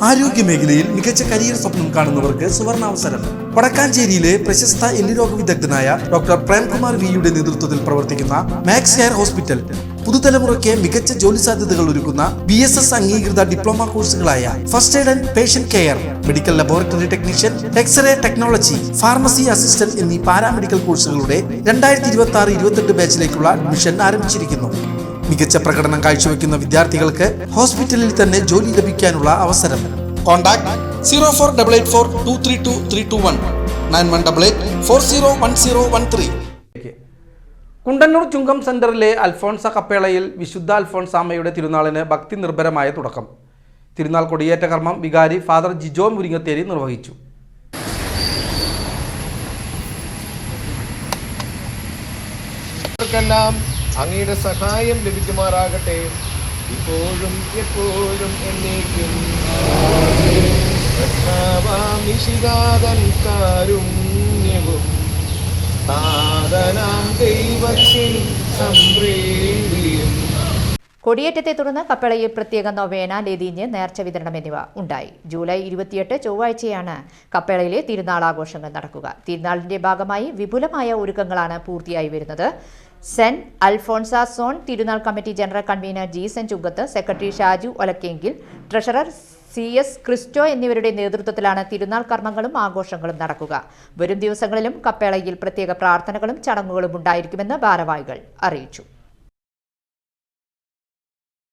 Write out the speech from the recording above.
ആരോഗ്യമേഖലയിൽ മികച്ച കരിയർ സ്വപ്നം കാണുന്നവർക്ക് സുവർണാവസരം. വടക്കാഞ്ചേരിയിലെ പ്രശസ്ത എല്ലുരോഗ വിദഗ്ധനായ ഡോക്ടർ പ്രേംകുമാർ വിയുടെ നേതൃത്വത്തിൽ പ്രവർത്തിക്കുന്ന മാക്സ് ഹെയർ ഹോസ്പിറ്റൽ പുതുതലമുറയ്ക്ക് മികച്ച ജോലി സാധ്യതകൾ ഒരുക്കുന്ന BSS അംഗീകൃത ഡിപ്ലോമ കോഴ്സുകളായ first aid and patient care, medical laboratory technician, x ray technology, pharmacy assistant എന്നീ പാരാമെഡിക്കൽ കോഴ്സുകളുടെ 2026-28 ബാച്ചിലേക്കുള്ള അഡ്മിഷൻ ആരംഭിച്ചിരിക്കുന്നു. മികച്ച പ്രകടനം കാഴ്ചവെക്കുന്ന വിദ്യാർത്ഥികൾക്ക് ഹോസ്പിറ്റലിൽ തന്നെ ജോലി ലഭിക്കാനുള്ള അവസരം. കോൺടാക്ട് 0488423231 9188401013. കുണ്ടന്നൂർ ചുങ്കം സെന്ററിലെ അൽഫോൺസ കപ്പേളയിൽ വിശുദ്ധ അൽഫോൺസാമ്മയുടെ തിരുനാളിന് ഭക്തി നിർഭരമായ തുടക്കം. തിരുനാൾ കൊടിയേറ്റ കർമ്മം വികാരി ഫാദർ ജിജോ മുരിങ്ങത്തേരി നിർവഹിച്ചു. അങ്ങയുടെ സഹായം ലഭിക്കുമാറാകട്ടെ, ഇപ്പോഴും എപ്പോഴും എന്നേക്കും. കാരുണ്യവും ദൈവത്തിൻ സംപ്രീതിയും. കൊടിയേറ്റത്തെ തുടർന്ന് കപ്പേളയിൽ പ്രത്യേക നൊവേന, ലേതീഞ്ഞ്, നേർച്ച വിതരണം എന്നിവ ഉണ്ടായി. ജൂലൈ 28 ചൊവ്വാഴ്ചയാണ് കപ്പേളയിലെ തിരുനാൾ ആഘോഷങ്ങൾ നടക്കുക. തിരുനാളിന്റെ ഭാഗമായി വിപുലമായ ഒരുക്കങ്ങളാണ് പൂർത്തിയായി വരുന്നത്. സെന്റ് അൽഫോൺസ സോൺ തിരുനാൾ കമ്മിറ്റി ജനറൽ കൺവീനർ ജീസൻ ചുങ്കത്ത്, secretary Shaju ഒലക്കെങ്കിൽ, treasurer CS Cristo എന്നിവരുടെ നേതൃത്വത്തിലാണ് തിരുനാൾ കർമ്മങ്ങളും ആഘോഷങ്ങളും നടക്കുക. വരും ദിവസങ്ങളിലും കപ്പേളയിൽ പ്രത്യേക പ്രാർത്ഥനകളും ചടങ്ങുകളും ഉണ്ടായിരിക്കുമെന്ന് ഭാരവാഹികൾ അറിയിച്ചു.